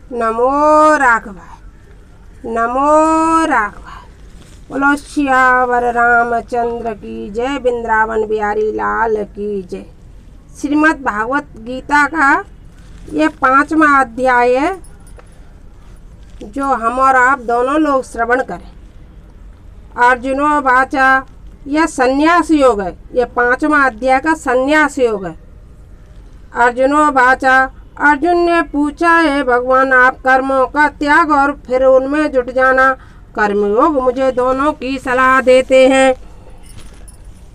नमो राघवाय, नमो राघवाय। बोलो सियावर रामचंद्र की जय, वृंदावन बिहारी लाल की जय। श्रीमद् भागवत गीता का ये 5वां अध्याय है जो हम और आप दोनों लोग श्रवण करें। अर्जुनो वाचा, यह संन्यास योग है। ये 5वां अध्याय का संन्यास योग है। अर्जुनो वाचा, अर्जुन ने पूछा, है भगवान आप कर्मों का त्याग और फिर उनमें जुट जाना, कर्मयोग मुझे दोनों की सलाह देते हैं।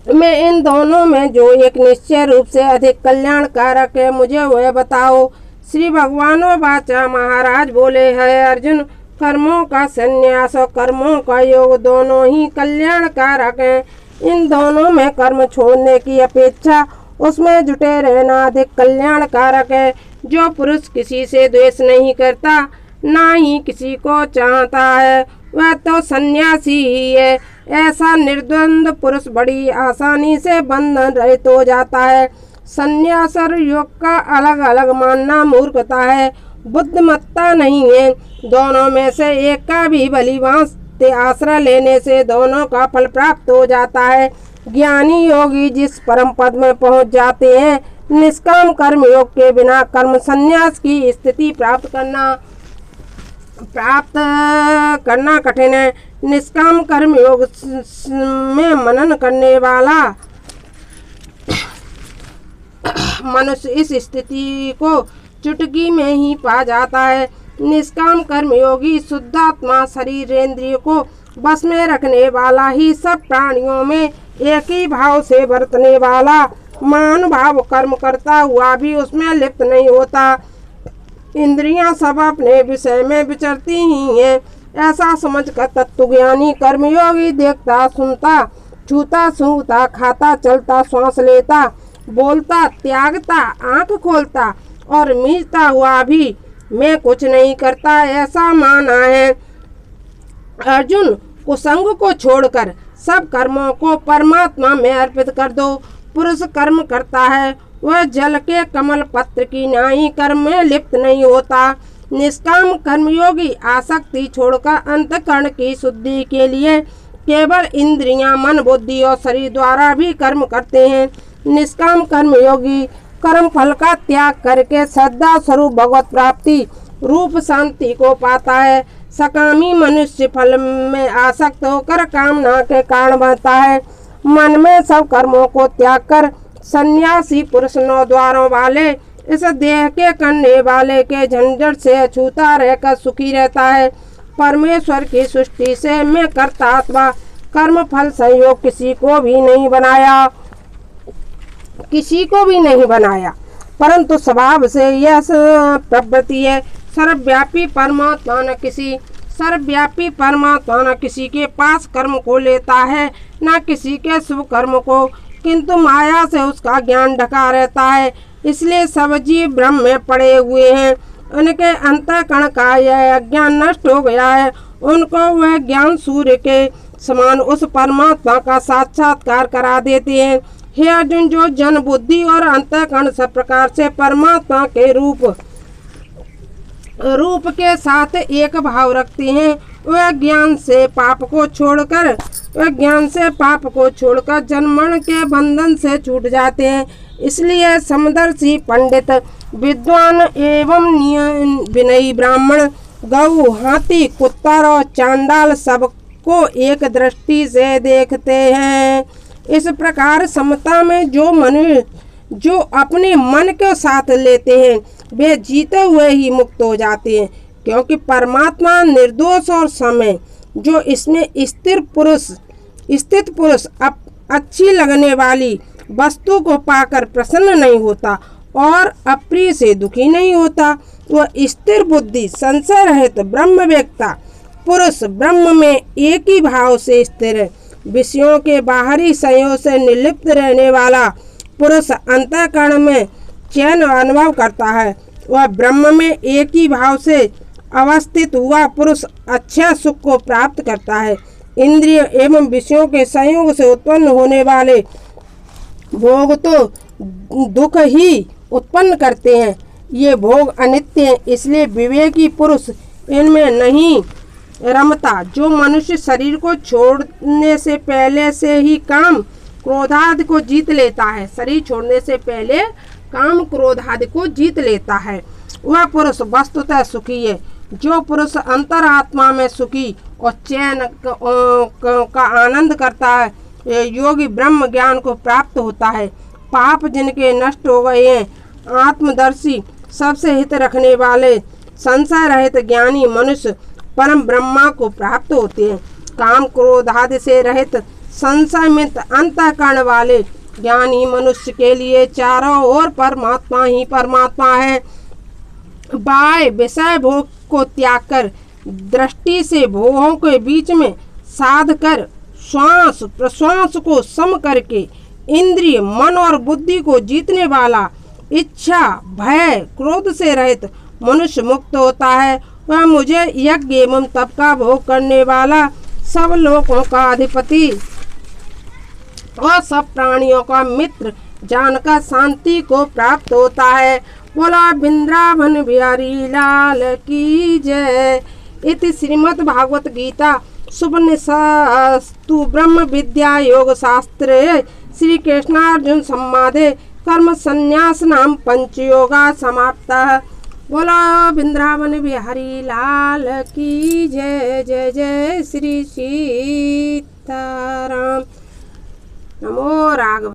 मैं इन दोनों में जो एक निश्चय रूप से अधिक कल्याणकारक है मुझे वह बताओ। श्री भगवान वाचा, महाराज बोले, है अर्जुन, कर्मों का संन्यास और कर्मों का योग दोनों ही कल्याणकारक हैं। इन दोनों में कर्म छोड़ने की अपेक्षा उसमें जुटे रहना अधिक कल्याणकारक है। जो पुरुष किसी से द्वेष नहीं करता, ना ही किसी को चाहता है, वह तो सन्यासी ही है। ऐसा निर्द्वंद पुरुष बड़ी आसानी से बंधन रहित हो जाता है। संन्यास और योग का अलग अलग मानना मूर्खता है, बुद्धिमत्ता नहीं है। दोनों में से एक का भी बलिवांस आश्रय लेने से दोनों का फल प्राप्त हो जाता है। ज्ञानी योगी जिस परम पद में पहुंच जाते हैं, निष्काम कर्म योग के बिना कर्म संन्यास की स्थिति प्राप्त करना कठिन है। निष्काम कर्म योग में मनन करने वाला मनुष्य इस स्थिति को चुटकी में ही पा जाता है। निष्काम कर्मयोगी शुद्धात्मा शरीर इंद्रिय को बस में रखने वाला ही सब प्राणियों में एक ही भाव से बरतने वाला मान भाव कर्म करता हुआ भी उसमें लिप्त नहीं होता। इंद्रियां सब अपने विषय में विचरती ही हैं, ऐसा समझकर तत्वज्ञानी कर्मयोगी देखता, सुनता, छूता, सूंघता, खाता, चलता, श्वास लेता, बोलता, त्यागता, आंख खोलता और मीचता हुआ भी मैं कुछ नहीं करता, ऐसा माना है। अर्जुन, कुसंग को छोड़कर सब कर्मों को परमात्मा में अर्पित कर दो। पुरुष कर्म करता है, वह जल के कमल पत्र की नाई कर्म में लिप्त नहीं होता। निष्काम कर्मयोगी आसक्ति छोड़कर अंतःकरण की शुद्धि के लिए केवल इंद्रियां, मन, बुद्धि और शरीर द्वारा भी कर्म करते हैं। निष्काम कर्मयोगी कर्म फल का त्याग करके श्रद्धा स्वरूप भगवत प्राप्ति रूप शांति को पाता है। सकामी मनुष्य फल में आसक्त होकर कामना के कारण बनता है। मन में सब कर्मों को त्याग कर सन्यासी पुरुष 9 द्वारों वाले इस देह के करने वाले के झंझट से अछूता रहकर सुखी रहता है। परमेश्वर की सृष्टि से मैं कर्ता अथवा कर्म फल संयोग किसी को भी नहीं बनाया, परंतु स्वभाव से यह प्रवृत्ति है। सर्वव्यापी परमात्मा न किसी के पास कर्म को लेता है, न किसी के शुभ कर्म को, किंतु माया से उसका ज्ञान ढका रहता है। इसलिए सब जीव भ्रम में पड़े हुए हैं। उनके अंतःकरण का यह अज्ञान नष्ट हो गया है। उनको वह ज्ञान सूर्य के समान उस परमात्मा का साक्षात्कार करा देते हैं। हे अर्जुन, जो जन बुद्धि और अंतःकरण सब प्रकार से परमात्मा के रूप के साथ एक भाव रखते हैं, वह ज्ञान से पाप को छोड़कर जन्म मरण के बंधन से छूट जाते हैं। इसलिए समदर्शी पंडित, विद्वान एवं विनयी ब्राह्मण, गौ, हाथी, कुत्ता और चांडाल सबको एक दृष्टि से देखते हैं। इस प्रकार समता में जो अपने मन के साथ लेते हैं, वे जीते हुए ही मुक्त हो जाते हैं, क्योंकि परमात्मा निर्दोष और समय जो इसमें स्थित पुरुष अच्छी लगने वाली वस्तु को पाकर प्रसन्न नहीं होता और अप्रिय से दुखी नहीं होता। वह स्थिर बुद्धि, संशय रहित ब्रह्मवेत्ता पुरुष ब्रह्म में एक ही भाव से स्थिर है। विषयों के बाहरी संयोग से निर्लिप्त रहने वाला पुरुष अंतःकरण में चैन अनुभव करता है। वह ब्रह्म में एक ही भाव से अवस्थित हुआ पुरुष अच्छा सुख को प्राप्त करता है। इंद्रिय एवं विषयों के संयोग से उत्पन्न होने वाले भोग तो दुख ही उत्पन्न करते हैं। ये भोग अनित्य हैं, इसलिए विवेकी पुरुष इनमें नहीं रमता। जो मनुष्य शरीर को छोड़ने से पहले से ही काम क्रोधादि को जीत लेता है, शरीर छोड़ने से पहले काम क्रोधादि को जीत लेता है, वह पुरुष वस्तुतः सुखी है। जो पुरुष अंतरात्मा में सुखी और चैन का आनंद करता है, योगी ब्रह्म ज्ञान को प्राप्त होता है। पाप जिनके नष्ट हो गए हैं, आत्मदर्शी, सबसे हित रखने वाले, संशय रहित ज्ञानी मनुष्य परम ब्रह्मा को प्राप्त होते हैं। काम क्रोध आदि से रहित संशय मुक्त अंतःकरण वाले ज्ञानी मनुष्य के लिए चारों ओर परमात्मा ही परमात्मा है। बाह्य विषय भोग को त्याग कर दृष्टि से भोगों के बीच में साध कर श्वास प्रश्वास को सम करके इंद्रिय मन और बुद्धि को जीतने वाला, इच्छा भय क्रोध से रहित मनुष्य मुक्त होता है। वह मुझे यज्ञ एवं तप का भोग करने वाला, सब लोगों का अधिपति और सब प्राणियों का मित्र जानकर शांति को प्राप्त होता है। बोला वृंदावन बिहारी लाल की जय। इति श्रीमद् भागवत गीता सुपनिषत्सु ब्रह्म विद्या योग शास्त्रे श्री कृष्णार्जुन संवादे कर्म संन्यास नाम पंचयोगा समाप्तः। बोलो वृंदावन बिहारी लाल की जय। जय जय श्री सीताराम। नमो राघव।